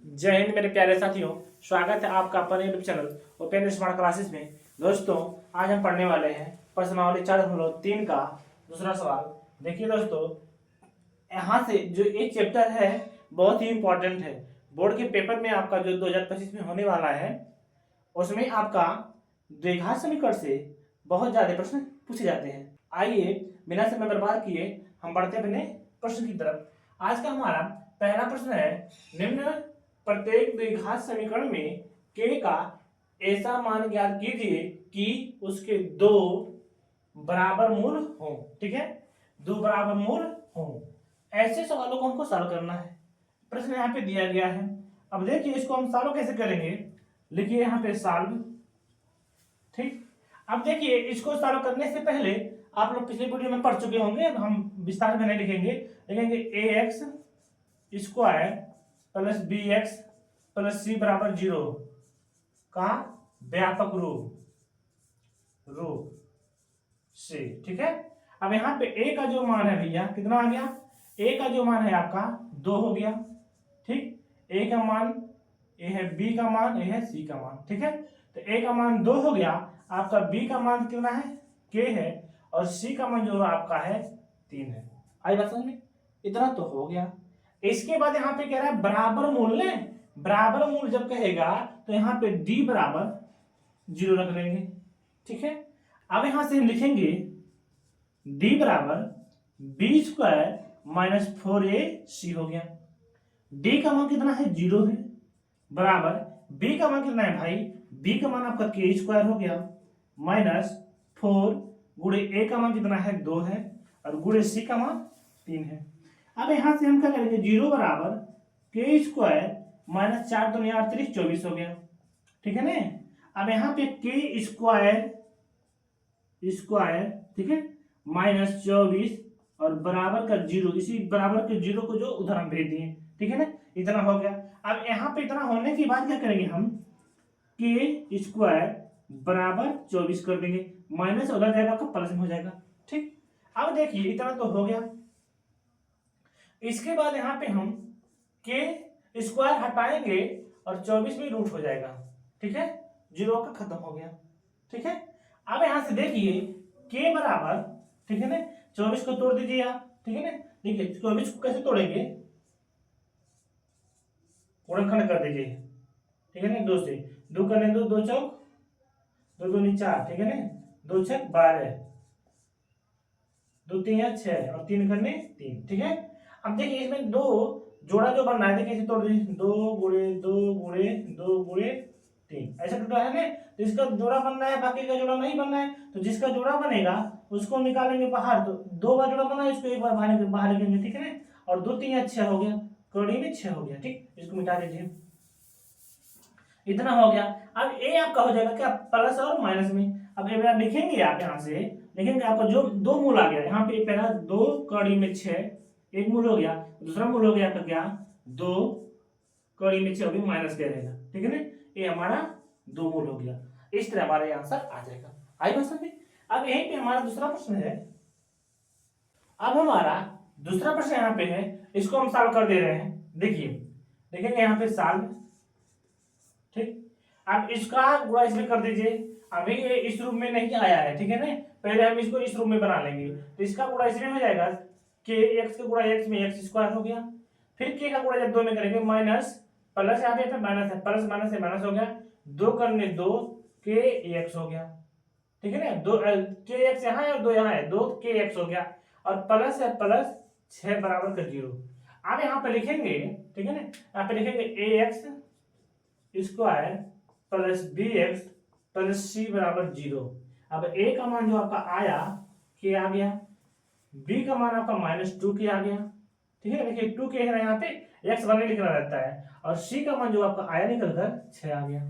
जय हिंद मेरे प्यारे साथियों। स्वागत है आपका अपने YouTube channel open smart classes में। दोस्तों, आज हम पढ़ने वाले हैं प्रश्नावली 4.3 का दूसरा सवाल। देखिए दोस्तों, यहाँ से जो एक चैप्टर है बहुत ही इंपॉर्टेंट है। बोर्ड के पेपर में आपका जो 2025 में होने वाला है उसमें आपका द्विघात समीकरण से बहुत ज्यादा प्रश्न पूछे जाते हैं। आइए बिना समय बर्बाद किए हम बढ़ते अपने प्रश्न की तरफ। आज का हमारा पहला प्रश्न है, निम्न प्रत्येक द्विघात समीकरण में k का ऐसा मान ज्ञात कीजिए कि उसके दो बराबर मूल हो। ठीक है, दो बराबर मूल हो। ऐसे सवालों को हमको सॉल्व करना है। प्रश्न यहाँ पे दिया गया है। अब देखिए इसको हम सॉल्व कैसे करेंगे। लिखिए यहाँ पे सॉल्व। ठीक, अब देखिए इसको सॉल्व करने से पहले आप लोग पिछले वीडियो में पढ़ चुके होंगे, अब हम विस्तार में नहीं लिखेंगे। लिखेंगे ax square plus b x plus c बराबर 0 का व्यापक रूप से। ठीक है, अब यहाँ पे a का जो मान है भैया कितना आ गया, a का जो मान है आपका 2 हो गया। ठीक, a का मान a है, b का मान a है, c का मान। ठीक है, तो a का मान 2 हो गया, आपका b का मान कितना है, k है, और c का मान जो आपका है 3 है। आई बात समझ में? इतना तो हो गया। इसके बाद यहाँ पे कह रहा है बराबर मूल ले। बराबर मूल जब कहेगा तो यहाँ पे d बराबर 0 रख लेंगे। ठीक है, अब यहां से हम लिखेंगे d बराबर बी स्क्वायर माइनस 4ac हो गया। d का मान कितना है, 0 है, बराबर b का मान कितना है भाई, b का मान आपका k स्क्वायर हो गया माइनस 4 गुणे a का मान कितना है, 2 है, और गुणे c का मान 3 है। अब यहां से हम क्या करेंगे, 0 बराबर k स्क्वायर माइनस 4 2 38 24 हो गया। ठीक है ना। अब यहाँ पे k स्क्वायर ठीक है माइनस 24 और बराबर का 0, इसी बराबर के 0 को जो उधर हम भेज दिए। ठीक है ना, इतना हो गया। अब यहाँ पे इतना होने के बाद क्या करेंगे हम, k स्क्वायर बराबर 24 कर देंगे, माइनस उधर जाएगा आपका प्लस में हो जाएगा। ठीक, अब देखिए इतना तो हो गया। इसके बाद यहाँ पे हम k स्क्वायर हटाएंगे और 24 में रूट हो जाएगा। ठीक है, 0 का खत्म हो गया। ठीक है, अब यहां से देखिए k बराबर, ठीक है ना, 24 को तोड़ दीजिए आप। ठीक है ना, देखिए 24 को कैसे तोड़ेंगे, गुणनखंड कर दीजिए। ठीक है ना, 2 से 2 करने 2 2 चौक 2 2 4। ठीक है ना, 2 छक 12, 2 3 6 और 3 करने 3। ठीक है, अब देखिए इसमें दो जोड़ा जो बनना है, देखिए इसे तोड़ दीजिए, 2 गुणे 2 गुणे 2 गुणे 3, ऐसा टूटा है ना। तो इसका जोड़ा बनना है, बाकी का जोड़ा नहीं बनना है। तो जिसका जोड़ा बनेगा उसको निकालेंगे बाहर। तो 2 बार जोड़ा बना है, इसको एक बार बाहर निकालेंगे। ठीक है ना, और 2 3 6 हो गया, कड़ी में 6 हो गया। ठीक, इसको मिटा दीजिए, इतना हो गया। अब ए आपका हो जाएगा क्या, प्लस और माइनस में। अब ये लिखेंगे आप, यहाँ से लिखेंगे आपका जो 2 मूल आ गया, यहाँ पे पहला 2 कड़ी में 6, एक मूल हो गया, दूसरा मूल हो गया आपका क्या, 2 कड़ी में 6 हो गया, माइनस क्या रहेगा। ठीक है ना, ये हमारा 2 मूल हो गया। इस तरह हमारा आंसर आ जाएगा। आई बात समझ में? अब यहीं पे हमारा दूसरा प्रश्न है। अब हमारा दूसरा प्रश्न यहाँ पे है, इसको हम सॉल्व कर दे रहे हैं। देखिए देखेंगे यहाँ पे सॉल्व। ठीक, अब इसका गुणा इसमें कर दीजिए। अभी ये इस रूप में नहीं आया है, ठीक है ना, पहले हम इसको इस रूप में बना लेंगे। तो इसका गुणा इसमें हो जाएगा, के एक्स का गुणा एक्स में एक्स स्क्वायर हो गया। फिर के का गुणा जब 2 में करेंगे, माइनस प्लस यहाँ पे माइनस है, प्लस माइनस से माइनस हो गया, 2 करने 2 के एक्स हो गया। ठीक है ना, 2 के एक्स यहाँ है और 2 यहाँ है, 2 के एक्स हो गया, और प्लस है प्लस 6 बराबर का 0। अब यहाँ पे लिखेंगे, ठीक है ना, यहाँ पे लिखेंगे a x square plus b x plus c बराबर 0। अब ए का मान जो आपका आया के आ गया, बी का मान आपका -2 के आ गया। ठीक है, देखिए 2 के है, यहाँ पे एक्स वन लिखना रहता है, और सी का मान जो आपका आया निकलकर 6 आ गया।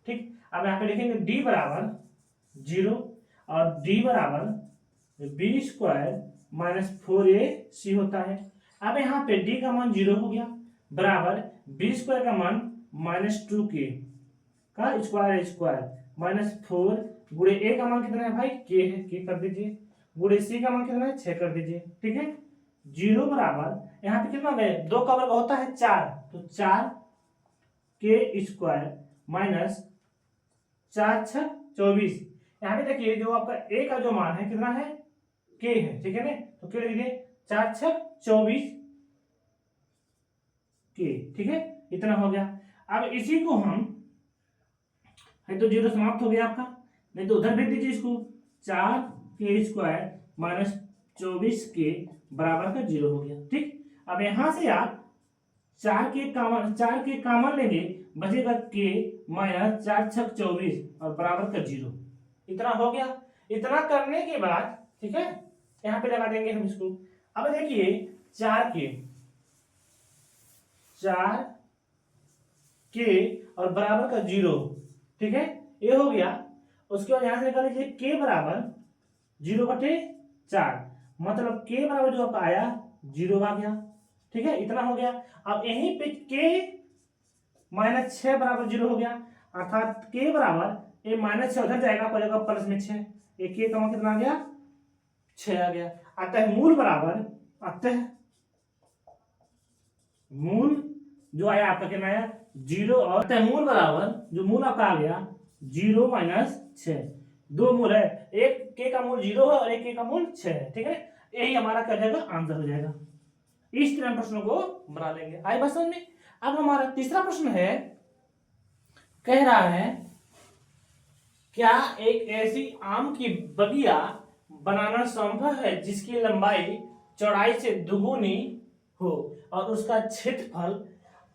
ठीक, अब यहाँ पे लिखेंगे डी बराबर 0 और डी बराबर बी स्क्वायर माइनस 4ac होता है। अब यहाँ पे डी का मान 0 हो गया, बराबर बी स्क्वायर का मान -2k का स्क्वायर माइनस 4 गुणे ए का मान कितना है भाई, के है, के कर दीजिए, गुणे सी का मान कितना है 6 कर दीजिए। ठीक है, 0 बराबर यहाँ पे कितना है, 2 का वर्ग होता है 4, तो 4 के स्क्वायर माइनस 4 6 24। यहाँ पे देखिए जो आपका ए का जो मान है कितना है, के है, ठीक है ना, तो के लिख दिए 4 6 24 के, ठीक है, इतना हो गया। अब इसी को हम है तो जीरो समाप्त हो गया आपका, नहीं तो उधर भेज दीजिए इसको, 4 के स्क्वायर माइनस 24 के बराबर का जीरो हो गया, ठीक। अब यहां से आप 4 के कॉमन लेंगे, बचेगा के माइनस 4 6 24 और बराबर का जीरो, इतना हो गया। इतना करने के बाद, ठीक है, यहां पे लगा देंगे हम इसको। अब देखिए 4 के और बराबर का जीरो, ठीक है, ये हो गया। उसके बाद यहां से निकाल लीजिए के बराबर 0/4, मतलब के बराबर जो आपका आया 0 आ गया, ठीक है, इतना हो गया। अब यहीं पे के माइनस 6 बराबर 0 हो गया, अर्थात के बराबर ये माइनस 6 उधर जाएगा, पड़ेगा प्लस में 6, ये के का मान कितना आ गया 6 आ गया। अतः मूल बराबर, अतः मूल जो आया आपका कितना आया 0, और अतः मूल बराबर जो मूल आपका आ गया 0 माइनस 6, दो मूल है, एक के का मूल 0 है और एक के का मूल 6 है, ठीक है, यही हमारा क्या जाएगा आंसर हो जाएगा। इस तरह प्रश्नों को बना लेंगे, आई बात समझ में। अब हमारा तीसरा प्रश्न है, कह रहा है क्या एक ऐसी आम की बगिया बनाना संभव है जिसकी लंबाई चौड़ाई से दुगुनी हो और उसका क्षेत्रफल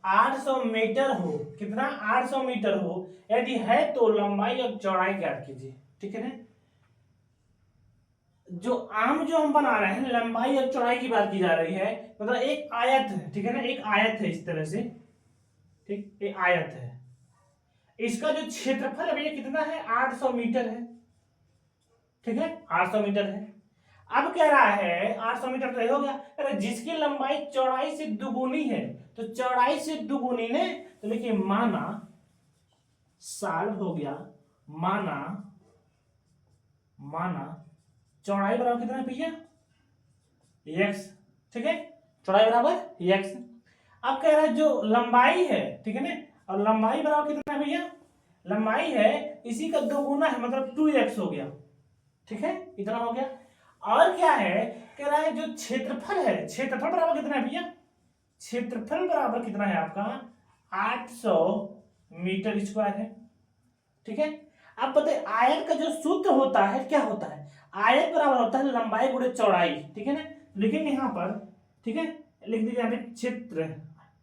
800 मीटर हो, कितना 800 मीटर हो, यदि है तो लंबाई और चौड़ाई ज्ञात कीजिए, ठीक है ना। जो आम जो हम बना रहे हैं लंबाई और चौड़ाई की बात की जा रही है, मतलब एक आयत है, ठीक है ना, एक आयत है इस तरह से, ठीक, एक आयत है, इसका जो क्षेत्रफल है भैया कितना है 800 मीटर है, ठीक है, 800 मीटर है। अब कह रहा है 800 मीटर तो हो गया, अरे जिसकी लंबाई चौड़ाई से दुगुनी है, तो चौड़ाई से दुगुनी ने, तो देखिए माना साल हो गया, माना चौड़ाई बराबर कितना है भैया x, ठीक है, चौड़ाई बराबर x। अब कह रहा है जो लंबाई है, ठीक है ना, और लंबाई बराबर कितना है भैया, लंबाई है इसी का दो गुना है, मतलब 2x हो गया, ठीक है, इतना हो गया। और क्या है, कह रहा है जो क्षेत्रफल है, क्षेत्रफल बराबर कितना है भैया, क्षेत्रफल बराबर कितना है आपका 800 मीटर स्क्वायर है, ठीक है। अब बताइए आयत का जो सूत्र होता है क्या होता है, आयत बराबर होता है लंबाई गुणे चौड़ाई, ठीक है ना, लिखेंगे यहाँ पर, ठीक है, लिख दीजिए यहाँ पे क्षेत्र,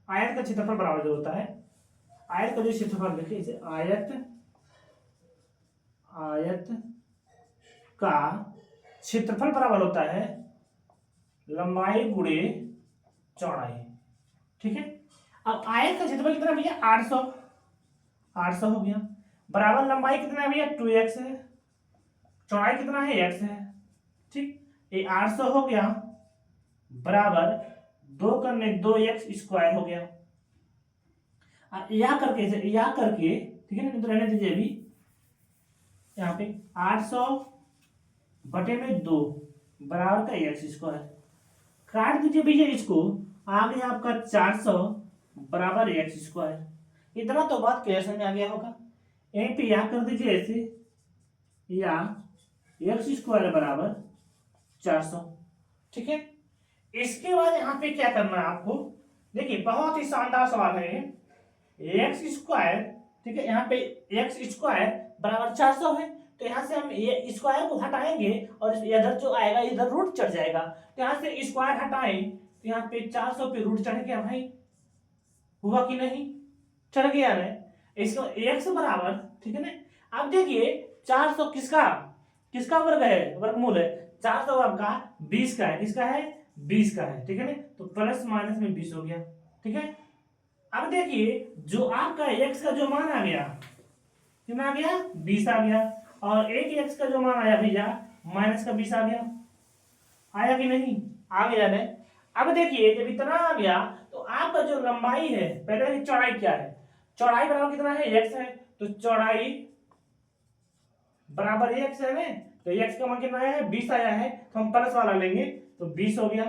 आयत का क्षेत्रफल बराबर जो होता है, आयत का जो क्षेत्रफल लिखिए इसे आयत का क्षेत्रफल बराबर होता है लंबाई गुणे चौड़ाई, ठीक है। अब आयत का क्षेत्रफल कितना भैया 800 हो गया, बराबर लंबाई कितना है भैया 2x है, चौड़ाई कितना है x है, ठीक, ये 800 हो गया बराबर 2 करने 2x स्क्वायर हो गया, या करके ठीक है ना, तो रहने दीजिए अभी, यहाँ पे 800 बटे में 2 बराबर का x स्क्वायर, काट दीजिए भैया इसको, आ गया आपका 400 बराबर x स्क्वायर। इतना तो बात क्लियर समझ में आ गया होगा। यहीं पे यहाँ कर दीजिए ऐसे, या x स्क्वायर बराबर 400, ठीक है। इसके बाद यहाँ पे क्या करना है आपको, देखिए बहुत ही शानदार सवाल है ये, x स्क्वायर, ठीक है, यहाँ पे x स्क्वायर बराबर 400 है, तो यहाँ से हम ये स्क्वायर को हटाएंगे और इधर जो आएगा इधर रूट चढ़ जाएगा, तो यहाँ से स्क्वायर हटाएं तो यहाँ पे 400 पे रूट चढ़ गया भाई, हुआ कि नहीं, चढ़ गया ना, इसको x बराबर, ठीक है ना। अब देखिए 400 किसका वर्ग है, वर्गमूल है, 400 आपका 20 का है, किसका है 20 का है, ठीक है ना, तो प्लस माइनस में 20 हो गया, ठीक है। अब देखिए जो आपका x का जो मान आ गया कितना आ गया 20 आ गया, और एक x का जो मान आया भैया माइनस का 20 आ गया, आया कि नहीं, आ गया ना। अब देखिए जब इतना आ गया तो आपका जो लंबाई है, पहले चौड़ाई क्या है, चौड़ाई बराबर कितना है x है, तो चौड़ाई बराबर x है ना, तो x का मान कितना आया है 20 आया है, तो हम प्लस वाला लेंगे तो 20 हो गया,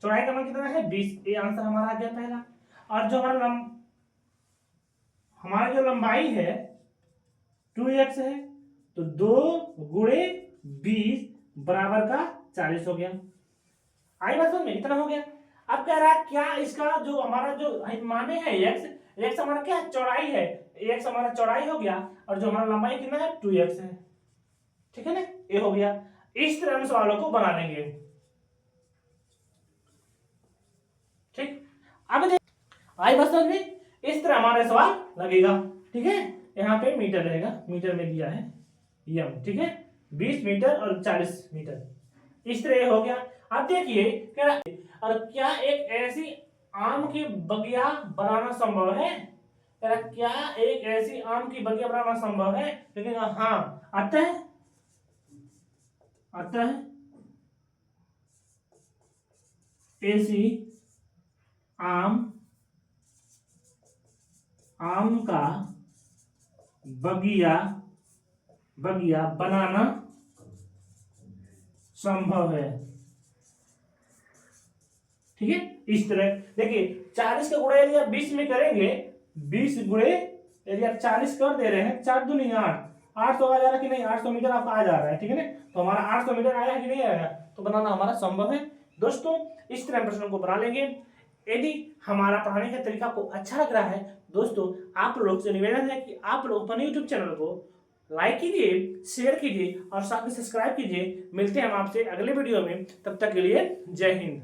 चौड़ाई का मान कितना है 20, ये आंसर हमारा आ गया पहला। और जो हमारा हमारी जो लंबाई है 2x है, तो 2 गुणे 20 बराबर का 40 हो गया। आई बात समझ में? इतना हो गया। अब कह रहा है क्या इसका जो हमारा जो माने है x हमारा क्या है? चौड़ाई है, x हमारा चौड़ाई हो गया और जो हमारा लंबाई कितना है 2x है। ठीक है ना, ये हो गया। इस तरह हम सवालों को बना लेंगे। ठीक, अब देख आई बात समझ में? इस तरह हमारा सवाल लगेगा। ठीक है, यहाँ पे मीटर रहेगा, मीटर में दिया है यम। ठीक है, 20 मीटर और 40 मीटर, इस तरह हो गया। अब देखिए क्या, और क्या एक ऐसी आम की बगिया बनाना संभव है? क्या एक ऐसी आम की बगिया बनाना संभव है? लेकिन हाँ, आता है, आता है ऐसी आम का बगिया बनाना संभव है। ठीक है, इस तरह देखिए 40 का गुणा यदि आप 20 में करेंगे, 20 गुणे यदि आप 40 कर दे रहे हैं, 4 दूनी 8, 800 आ जा रहा है कि नहीं? 800 मीटर आपका आ जा रहा है। ठीक है ना, तो हमारा 800 मीटर आया कि नहीं आया? तो बनाना हमारा संभव है। दोस्तों इस तरह प्रश्नों को बना लेंगे। यदि हमारा पढ़ाने का तरीका आपको अच्छा लग रहा है दोस्तों, आप लोग से निवेदन है कि आप लोग अपने यूट्यूब चैनल को लाइक कीजिए, शेयर कीजिए और साथ में सब्सक्राइब कीजिए। मिलते हैं हम आपसे अगले वीडियो में, तब तक के लिए जय हिंद।